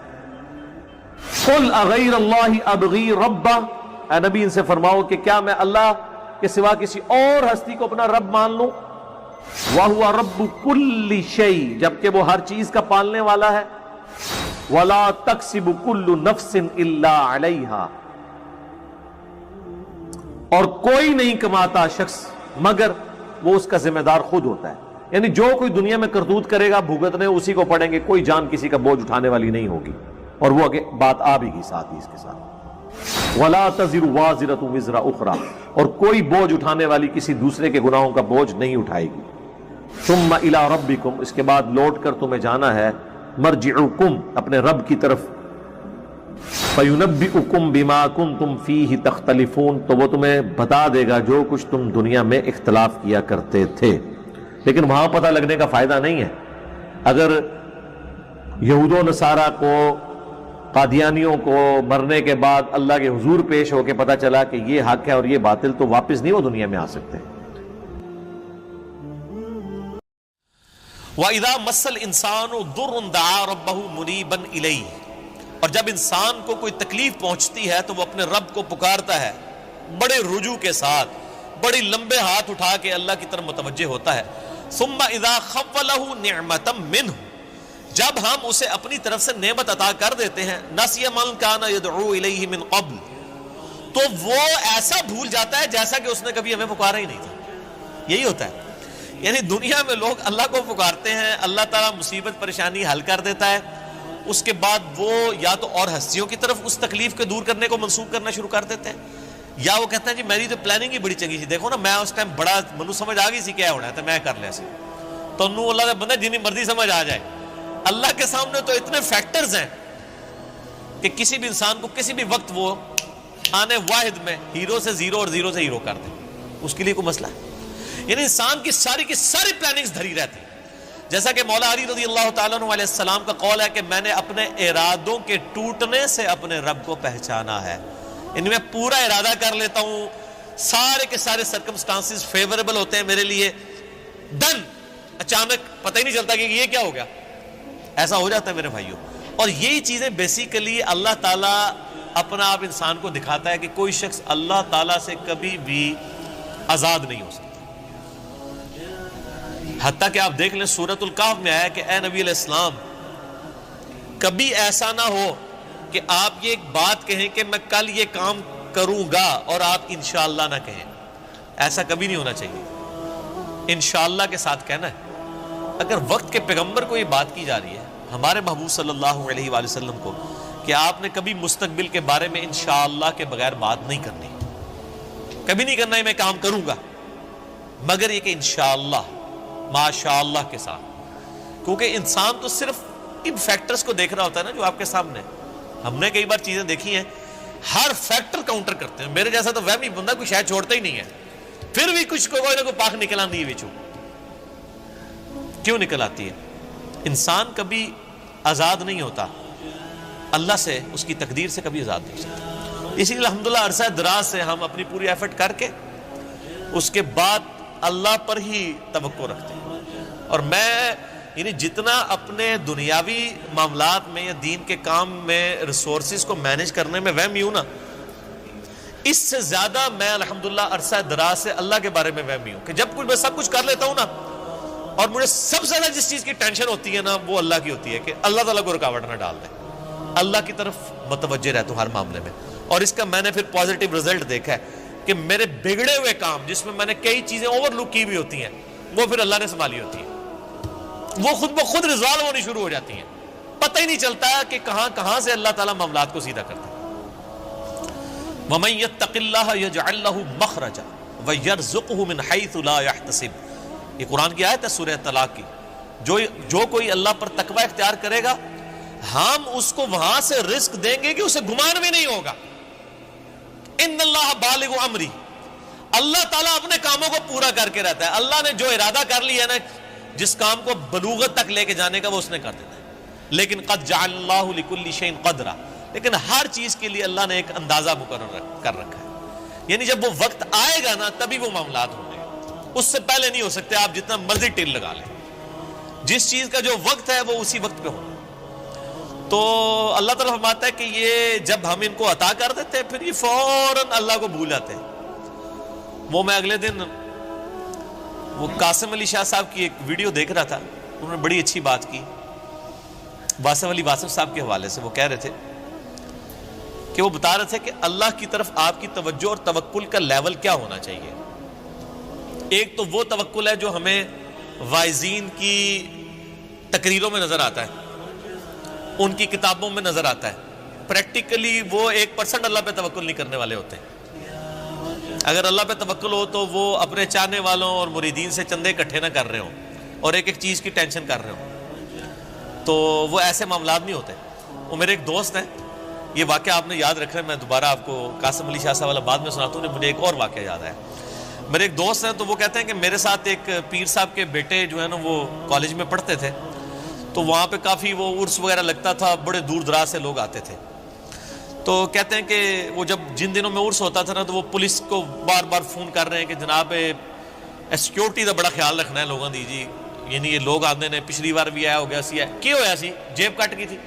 قُلْ أَغَيْرَ اللَّهِ أَبْغِي رَبًّا، اے نبی ان سے فرماؤ کہ کیا میں اللہ کے سوا کسی اور ہستی کو اپنا رب مان لوں؟ وَهُوَ رَبُّ كُلِّ شَيْءٍ، جبکہ وہ ہر چیز کا پالنے والا ہے. وَلَا تَكْسِبُ كُلُّ نَفْسٍ إِلَّا عَلَيْهَا، اور کوئی نہیں کماتا شخص مگر وہ اس کا ذمہ دار خود ہوتا ہے. یعنی جو کوئی دنیا میں کرتوت کرے گا بھگتنے اسی کو پڑیں گے، کوئی جان کسی کا بوجھ اٹھانے والی نہیں ہوگی. اور وہ آگے بات آ بھی گی ساتھ ہی اس کے ساتھ. وَلَا تَزِرُ وَازِرَةٌ وِزْرَ أُخْرَى، اور کوئی بوجھ اٹھانے والی کسی دوسرے کے گناہوں کا بوجھ نہیں اٹھائے گی. ثُمَّ إِلَىٰ رَبِّكُمْ، اس کے بعد لوٹ کر تمہیں جانا ہے، مرجعکم، اپنے رب کی طرف. فَيُنَبِّئُكُمْ بِمَا كُنْتُمْ فِيهِ تَخْتَلِفُونَ، تو وہ تمہیں بتا دے گا جو کچھ تم دنیا میں اختلاف کیا کرتے تھے. لیکن وہاں پتہ لگنے کا فائدہ نہیں ہے. اگر یہود و نصارہ کو، قادیانیوں کو مرنے کے بعد اللہ کے حضور پیش ہو کے پتہ چلا کہ یہ حق ہے اور یہ باطل، تو واپس نہیں وہ دنیا میں آ سکتے. وَإِذَا مَسَّ الْإِنسَانُ ضُرٌّ دَعَا رَبَّهُ مُنِيبًا إِلَيْهِ، اور جب انسان کو کوئی تکلیف پہنچتی ہے تو وہ اپنے رب کو پکارتا ہے بڑے رجوع کے ساتھ، بڑی لمبے ہاتھ اٹھا کے اللہ کی طرف متوجہ ہوتا ہے. ثُمَّ إِذَا خَوَّلَهُ نِعْمَةً مِّنْهُ، جب ہم اسے اپنی طرف سے نعمت عطا کر دیتے ہیں، نَسِيَ مَن كَانَ يَدْعُو إِلَيْهِ مِن قَبْلُ، تو وہ ایسا بھول جاتا ہے جیسا کہ اس نے کبھی ہمیں پکارا ہی نہیں تھا. یہی ہوتا ہے. یعنی دنیا میں لوگ اللہ کو پکارتے ہیں، اللہ تعالیٰ مصیبت پریشانی حل کر دیتا ہے، اس کے بعد وہ یا تو اور ہستیوں کی طرف اس تکلیف کے دور کرنے کو منسوخ کرنا شروع کر دیتے ہیں، یا وہ کہتے ہیں جی میری تو پلاننگ ہی بڑی چنگی تھی، دیکھو نا میں اس ٹائم بڑا منو سمجھ آ گئی سی کیا ہونا ہے تو میں کر لیا سی، تو انہوں اللہ کا بندہ جنی مرضی سمجھ آ جائے۔ اللہ کے سامنے تو اتنے فیکٹرز ہیں کہ کسی بھی انسان کو کسی بھی وقت وہ آنے واحد میں ہیرو سے زیرو اور زیرو سے ہیرو کر دے، اس کے لیے کوئی مسئلہ ہے؟ یعنی انسان کی ساری پلاننگز دھری رہتی، جیسا کہ مولا علی رضی اللہ تعالیٰ عنہ علیہ السلام کا قول ہے کہ میں نے اپنے ارادوں کے ٹوٹنے سے اپنے رب کو پہچانا ہے، ان میں پورا ارادہ کر لیتا ہوں، سارے کے سارے سرکمسٹانسز فیوریبل ہوتے ہیں میرے لیے، ڈن، اچانک پتہ ہی نہیں چلتا کہ یہ کیا ہو گیا، ایسا ہو جاتا ہے میرے بھائیوں۔ اور یہی چیزیں بیسیکلی اللہ تعالیٰ اپنا آپ انسان کو دکھاتا ہے کہ کوئی شخص اللہ تعالیٰ سے کبھی بھی آزاد نہیں ہو سکتا، حتیٰ کہ آپ دیکھ لیں سورۃ الکہف میں آیا کہ اے نبی علیہ السلام کبھی ایسا نہ ہو کہ آپ یہ ایک بات کہیں کہ میں کل یہ کام کروں گا اور آپ انشاءاللہ نہ کہیں، ایسا کبھی نہیں ہونا چاہیے، انشاءاللہ کے ساتھ کہنا ہے۔ اگر وقت کے پیغمبر کو یہ بات کی جا رہی ہے، ہمارے محبوب صلی اللہ علیہ وآلہ وسلم کو، کہ آپ نے کبھی مستقبل کے بارے میں انشاءاللہ کے بغیر بات نہیں کرنی، کبھی نہیں کرنا ہے میں کام کروں گا، مگر یہ کہ انشاءاللہ ماشاءاللہ کے ساتھ، کیونکہ انسان تو صرف ان فیکٹرز کو دیکھ رہا ہوتا ہے نا جو آپ کے سامنے۔ ہم نے کئی بار چیزیں دیکھی ہیں، ہر فیکٹر کاؤنٹر کرتے ہیں، میرے جیسا تو وہمی بندہ کوئی شاید چھوڑتا ہی نہیں ہے، پھر بھی کچھ کوئی نہ کوئی پاک نکل آتی ہے بیچو، کیوں نکل آتی ہے؟ انسان کبھی آزاد نہیں ہوتا اللہ سے، اس کی تقدیر سے کبھی آزاد نہیں ہو سکتا۔ اسی لیے الحمدللہ عرصہ دراز سے ہم اپنی پوری ایفرٹ کر کے اس کے بعد اللہ پر ہی توقع رکھتے ہیں، اور میں یعنی جتنا اپنے دنیاوی معاملات میں یا دین کے کام میں ریسورسز کو مینیج کرنے میں وہمی ہوں نا، اس سے زیادہ میں الحمدللہ عرصہ دراز سے اللہ کے بارے میں وہمی ہوں کہ جب کچھ میں سب کچھ کر لیتا ہوں نا، اور مجھے سب سے زیادہ جس چیز کی ٹینشن ہوتی ہے نا وہ اللہ کی ہوتی ہے کہ اللہ تعالیٰ کو رکاوٹ نہ ڈال دے، اللہ کی طرف متوجہ رہتا ہوں ہر معاملے میں۔ اور اس کا میں نے پھر پازیٹیو رزلٹ دیکھا ہے کہ میرے بگڑے ہوئے کام جس میں نے کئی چیزیں اوور لک کی بھی ہوتی ہیں، وہ پھر اللہ نے سنبھالی ہوتی ہیں، وہ خود بخود ریزالو ہونی شروع ہو جاتی ہیں، پتہ ہی نہیں چلتا کہ کہاں سے اللہ تعالیٰ معاملات کو سیدھا کرتا ہے۔ وَمَن يَتَّقِ اللَّهَ يَجْعَل لَّهُ مَخْرَجًا وَيَرْزُقْهُ مِنْ حَيْثُ لَا يَحْتَسِبُ، یہ قرآن کی آیت ہے سورہ طلاق کی، جو کوئی اللہ پر تقوی اختیار کرے گا ہم اس کو وہاں سے رزق دیں گے کہ اسے گمان بھی نہیں ہوگا۔ ان اللہ بالغ امری، اللہ تعالیٰ اپنے کاموں کو پورا کر کے رہتا ہے، اللہ نے جو ارادہ کر لیا ہے نا جس کام کو بلوغت تک لے کے جانے کا وہ اس نے کر دیتا ہے، لیکن قد جعل اللہ لکل شیء قدرا، لیکن ہر چیز کے لیے اللہ نے ایک اندازہ مقرر کر رکھا ہے، یعنی جب وہ وقت آئے گا نا تبھی وہ معاملات ہوں گے، اس سے پہلے نہیں ہو سکتے، آپ جتنا مرضی ٹل لگا لیں، جس چیز کا جو وقت ہے وہ اسی وقت پہ ہونا۔ تو اللہ تعالیٰ فرماتا ہے کہ یہ جب ہم ان کو عطا کر دیتے ہیں پھر یہ فوراً اللہ کو بھول جاتے ہیں۔ وہ میں اگلے دن وہ قاسم علی شاہ صاحب کی ایک ویڈیو دیکھ رہا تھا، انہوں نے بڑی اچھی بات کی واصف علی واصف صاحب کے حوالے سے، وہ کہہ رہے تھے کہ وہ بتا رہے تھے کہ اللہ کی طرف آپ کی توجہ اور توکل کا لیول کیا ہونا چاہیے۔ ایک تو وہ توکل ہے جو ہمیں واعظین کی تقریروں میں نظر آتا ہے، ان کی کتابوں میں نظر آتا ہے، پریکٹیکلی وہ 1% اللہ پہ توکل نہیں کرنے والے ہوتے ہیں۔ اگر اللہ پہ توکل ہو تو وہ اپنے چاہنے والوں اور مریدین سے چندے اکٹھے نہ کر رہے ہوں اور ایک ایک چیز کی ٹینشن کر رہے ہوں، تو وہ ایسے معاملات نہیں ہوتے۔ وہ میرے ایک دوست ہیں، یہ واقعہ آپ نے یاد رکھنا ہے، میں دوبارہ آپ کو قاسم علی شاہ صاحب والا بعد میں سناتا ہوں، مجھے ایک اور واقعہ یاد ہے۔ میرے ایک دوست ہیں تو وہ کہتے ہیں کہ میرے ساتھ ایک پیر صاحب کے بیٹے جو ہے نا وہ کالج میں پڑھتے تھے، تو وہاں پہ کافی وہ عرس وغیرہ لگتا تھا، بڑے دور دراز سے لوگ آتے تھے، تو کہتے ہیں کہ وہ جن دنوں میں عرس ہوتا تھا نا تو وہ پولیس کو بار بار فون کر رہے ہیں کہ جناب سیکیورٹی کا بڑا خیال رکھنا ہے لوگوں دی جی، یعنی یہ لوگ آتے ہیں، پچھلی بار بھی آیا ہو گیا سی ہے، کیا ہوا سی جیب کٹ گئی تھی۔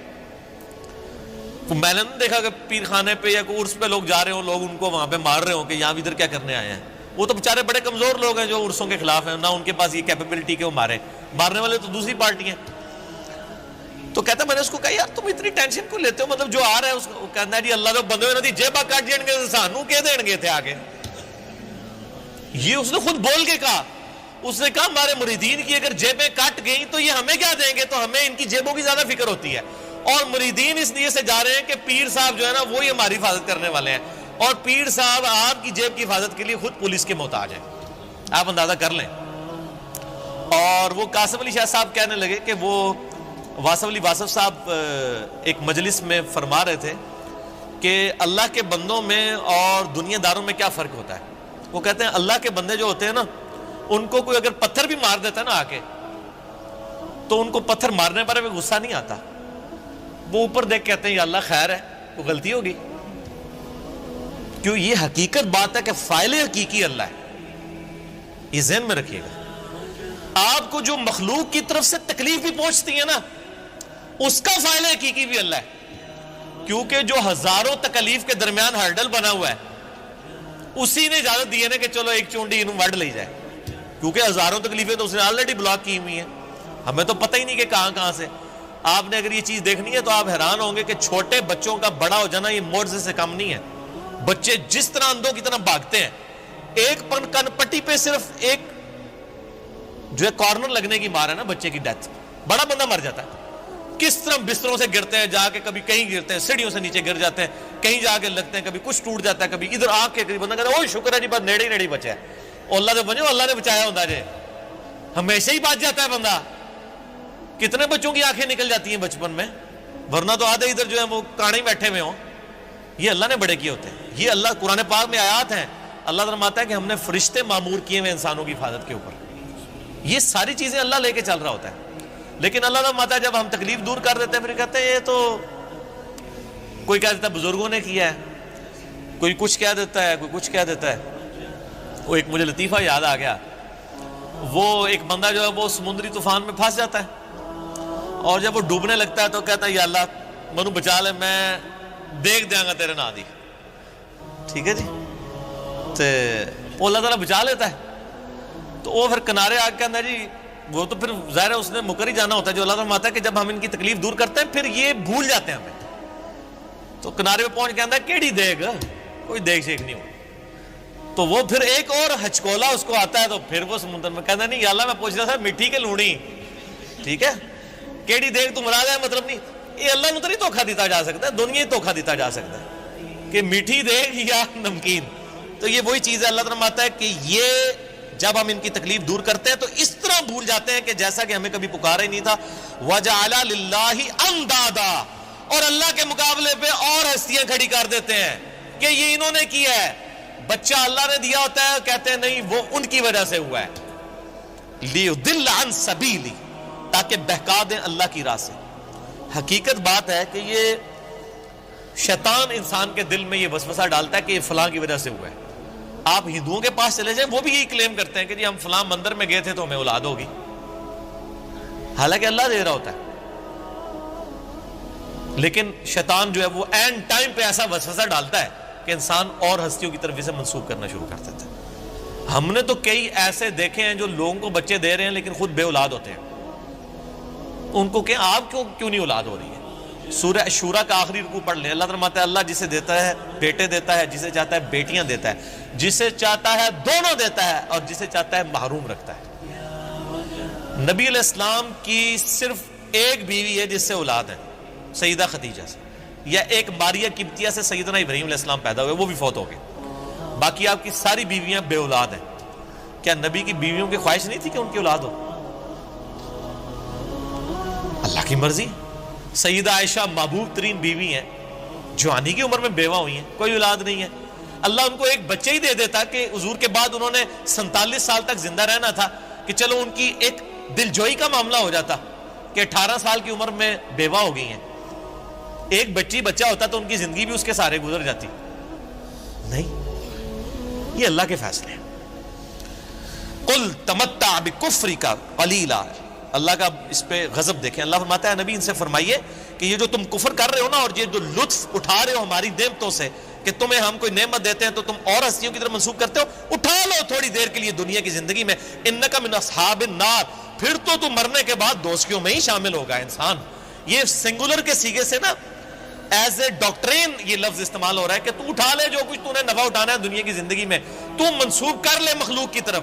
میں نے دیکھا کہ پیر خانے پہ یا کوئی عرس پہ لوگ جا رہے ہوں، لوگ ان کو وہاں پہ مار رہے ہوں کہ یہاں ادھر کیا کرنے آئے ہیں۔ وہ تو بیچارے بڑے کمزور لوگ ہیں جو عرسوں کے خلاف ہیں، نہ ان کے پاس یہ کیپیبلٹی کہ وہ مارنے والے تو دوسری پارٹی ہیں۔ تو کہتا میں نے اس کو کہا یار تم اتنی ٹینشن کو لیتے ہو، مطلب جو آ رہا ہے اس کو کہنا ہے جی اللہ تو بندے ہوئے جیبا کٹ جان گے سانو کے دین گے تھے آگے، یہ اس نے خود بول کے کہا اس نے کہا ہمارے مریدین کی اگر جیبیں کٹ گئیں تو یہ ہمیں کیا دیں گے، تو ہمیں ان کی جیبوں کی زیادہ فکر ہوتی ہے، اور مریدین اس لیے سے جا رہے ہیں کہ پیر صاحب جو ہے نا وہی ہماری حفاظت کرنے والے ہیں، اور پیر صاحب آپ کی جیب کی حفاظت کے لیے خود پولیس کے محتاج ہیں، آپ اندازہ کر لیں۔ اور وہ قاسم علی شاہ صاحب کہنے لگے کہ وہ واصف علی واصف صاحب ایک مجلس میں فرما رہے تھے کہ اللہ کے بندوں میں اور دنیا داروں میں کیا فرق ہوتا ہے۔ وہ کہتے ہیں اللہ کے بندے جو ہوتے ہیں نا، ان کو کوئی اگر پتھر بھی مار دیتا ہے نا آ کے، تو ان کو پتھر مارنے پر بھی غصہ نہیں آتا، وہ اوپر دیکھ کہتے ہیں یا اللہ خیر ہے، وہ غلطی ہوگی، کیوں؟ یہ حقیقت بات ہے کہ فاعل حقیقی اللہ ہے، یہ ذہن میں رکھیے گا۔ آپ کو جو مخلوق کی طرف سے تکلیف بھی پہنچتی ہے نا، اس کا فاعل حقیقی بھی اللہ ہے، کیونکہ جو ہزاروں تکلیف کے درمیان ہرڈل بنا ہوا ہے، اسی نے اجازت دی ہے نا کہ چلو ایک چونڈی انہوں وڈ لے جائے، کیونکہ ہزاروں تکلیفیں تو اس نے آلریڈی بلاک کی ہوئی ہیں، ہمیں تو پتہ ہی نہیں کہ کہاں کہاں سے۔ آپ نے اگر یہ چیز دیکھنی ہے تو آپ حیران ہوں گے کہ چھوٹے بچوں کا بڑا ہو جانا یہ معجزے سے کم نہیں ہے۔ بچے جس طرح اندھوں کی طرح بھاگتے ہیں، ایک کن پٹی پہ صرف ایک جو ہے کارنر لگنے کی مار ہے نا بچے کی ڈیتھ، بڑا بندہ مر جاتا ہے۔ کس طرح بستروں سے گرتے ہیں، جا کے کبھی کہیں گرتے ہیں، سیڑھیوں سے نیچے گر جاتے ہیں، کہیں جا کے لگتے ہیں، کبھی کچھ ٹوٹ جاتا ہے، کبھی ادھر آ کے بندہ کہتا ہے اوہ شکر ہے جی بس نیڑے ہی نیڑے بچا ہے، اور اللہ سے بنو اللہ نے بچایا ہوتا ہے، ہمیشہ ہی بچ جاتا ہے بندہ۔ کتنے بچوں کی آنکھیں نکل جاتی ہیں بچپن میں، ورنہ تو آدھے ادھر جو ہے وہ کانے ہی بیٹھے ہوئے ہوں۔ یہ اللہ نے بڑے کیے ہوتے ہیں، یہ اللہ قرآن پاک میں آیات ہیں، اللہ فرماتا ہے کہ ہم نے فرشتے معمور کیے ہوئے انسانوں کی حفاظت کے اوپر، یہ ساری چیزیں اللہ لے کے چل رہا ہوتا ہے۔ لیکن اللہ فرماتا ہے جب ہم تکلیف دور کر دیتے ہیں پھر کہتے ہیں یہ تو کوئی کہہ دیتا ہے بزرگوں نے کیا ہے، کوئی کچھ کہہ دیتا ہے، کوئی کچھ کہہ دیتا ہے۔ وہ ایک مجھے لطیفہ یاد آ گیا، وہ ایک بندہ جو ہے وہ سمندری طوفان میں پھنس جاتا ہے، اور جب وہ ڈوبنے لگتا ہے تو کہتا ہے یا اللہ منو بچا لے، میں دیکھ دیا گا تیرے نا دی، ٹھیک ہے جی، تو وہ اللہ تعالیٰ بچا لیتا ہے۔ تو وہ پھر کنارے آ کے کہتا ہے جی، وہ تو پھر ظاہر ہے اس نے مکر ہی جانا ہوتا ہے، جو اللہ تعالیٰ فرماتا ہے کہ جب ہم ان کی تکلیف دور کرتے ہیں پھر یہ بھول جاتے ہیں ہمیں۔ تو کنارے پہ پہنچ کے کہتا ہے کیڑی دیکھ، کوئی دیکھ شیک نہیں ہو۔ تو وہ پھر ایک اور ہچکولا اس کو آتا ہے، تو پھر وہ سمندر میں کہتا ہے نہیں یا اللہ میں پوچھ رہا تھا مٹھی کے لونی، ٹھیک ہے، کیڑی دیکھ تو مراد ہے مطلب نہیں، یہ اللہ نے تو نہیں دھوکھا دیتا جا سکتا ہے، دنیا ہی دھوکھا دیتا جا سکتا ہے کہ میٹھی دیکھ یا نمکین۔ تو یہ وہی چیز ہے، اللہ تعالیٰ فرماتا ہے کہ یہ جب ہم ان کی تکلیف دور کرتے ہیں تو اس طرح بھول جاتے ہیں کہ جیسا کہ ہمیں کبھی پکارا ہی نہیں تھا۔ وَجَعَلَ لِلَّهِ أَنْدَادًا، اور اللہ کے مقابلے پہ اور ہستیاں کھڑی کر دیتے ہیں کہ یہ انہوں نے کیا ہے۔ بچہ اللہ نے دیا ہوتا ہے، کہتے ہیں نہیں وہ ان کی وجہ سے ہوا ہے، لِيُضِلَّ عَنْ سَبِيلِهِ، تاکہ بہکا دیں اللہ کی راہ سے۔ حقیقت بات ہے کہ یہ شیطان انسان کے دل میں یہ وسوسہ ڈالتا ہے کہ یہ فلاں کی وجہ سے ہوا ہے۔ آپ ہندوؤں کے پاس چلے جائیں، وہ بھی یہی کلیم کرتے ہیں کہ جی ہم فلاں مندر میں گئے تھے تو ہمیں اولاد ہوگی، حالانکہ اللہ دے رہا ہوتا ہے۔ لیکن شیطان جو ہے وہ اینڈ ٹائم پہ ایسا وسوسہ ڈالتا ہے کہ انسان اور ہستیوں کی طرف اسے منسوخ کرنا شروع کر دیتا ہے۔ ہم نے تو کئی ایسے دیکھے ہیں جو لوگوں کو بچے دے رہے ہیں لیکن خود بے اولاد ہوتے ہیں، ان کو کہ آپ کیوں نہیں اولاد ہو رہی ہے؟ سورہ شورا کا آخری رکوع پڑھ لیں، اللہ فرماتا ہے اللہ جسے دیتا ہے بیٹے دیتا ہے، جسے چاہتا ہے بیٹیاں دیتا ہے، جسے چاہتا ہے دونوں دیتا ہے، اور جسے چاہتا ہے محروم رکھتا ہے۔ نبی علیہ السلام کی صرف ایک بیوی ہے جس سے اولاد ہے، سیدہ خدیجہ سے، یا ایک ماریہ قبطیہ سے سیدنا ابراہیم علیہ السلام پیدا ہوئے، وہ بھی فوت ہو گئے، باقی آپ کی ساری بیویاں بے اولاد ہیں۔ کیا نبی کی بیویوں کی خواہش نہیں تھی کہ ان کی اولاد ہو؟ اللہ کی مرضی۔ سیدہ عائشہ محبوب ترین بیوی ہیں، جوانی کی عمر میں بیوہ ہوئی ہیں، کوئی اولاد نہیں ہے، اللہ ان کو ایک بچے ہی دے دیتا کہ حضور کے بعد انہوں نے 47 سال تک زندہ رہنا تھا، کہ چلو ان کی ایک دل جوئی کا معاملہ ہو جاتا کہ 18 سال کی عمر میں بیوہ ہو گئی ہیں، ایک بچہ ہوتا تو ان کی زندگی بھی اس کے سارے گزر جاتی۔ نہیں، یہ اللہ کے فیصلے ہیں۔ قل تمتع بکفرک قلیلا، اللہ کا اس پہ غضب دیکھیں، اللہ فرماتا ہے نبی ان سے فرمائیے کہ یہ جو تم کفر کر رہے ہو نا، اور یہ جو لطف اٹھا رہے ہو ہماری نعمتوں سے کہ تمہیں ہم کوئی نعمت دیتے ہیں تو تم اور ہستیوں کی طرف منسوخ کرتے ہو، اٹھا لو تھوڑی دیر کے لیے دنیا کی زندگی میں، انک من اصحاب النار، پھر تو تم مرنے کے بعد دوزخیوں میں ہی شامل ہوگا انسان۔ یہ سنگولر کے سیغے سے نا ایز اے ڈاکٹرین یہ لفظ استعمال ہو رہا ہے کہ تو اٹھا لے جو کچھ تو نے نفع اٹھانا ہے دنیا کی زندگی میں، تو منسوخ کر لے مخلوق کی طرف،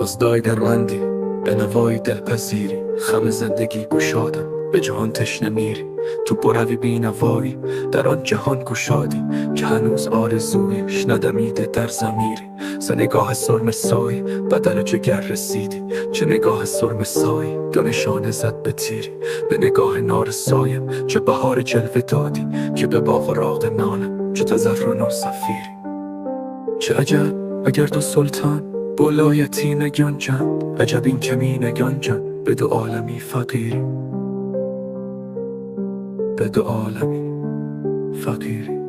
بصدای در بندی به نوای دلپذیری خم زندگی گشادم به جهان تشنه میری تو بروی بی نوایی در آن جهان گشادی که هنوز آرزویش ندمیده در ضمیری ز نگاه سرم سایی بدن جگر رسیدی چه نگاه سرم سایی دو نشانه زد به تیری به نگاه نار سایم چه بهار جلوه دادی که به باغ و راغ نانم چه تزرع و صفیری چه عجب اگر تو سلطان بولایتی نگنجند عجب این کمی نگنجند به دو عالمی فقیری به دو عالمی فقیری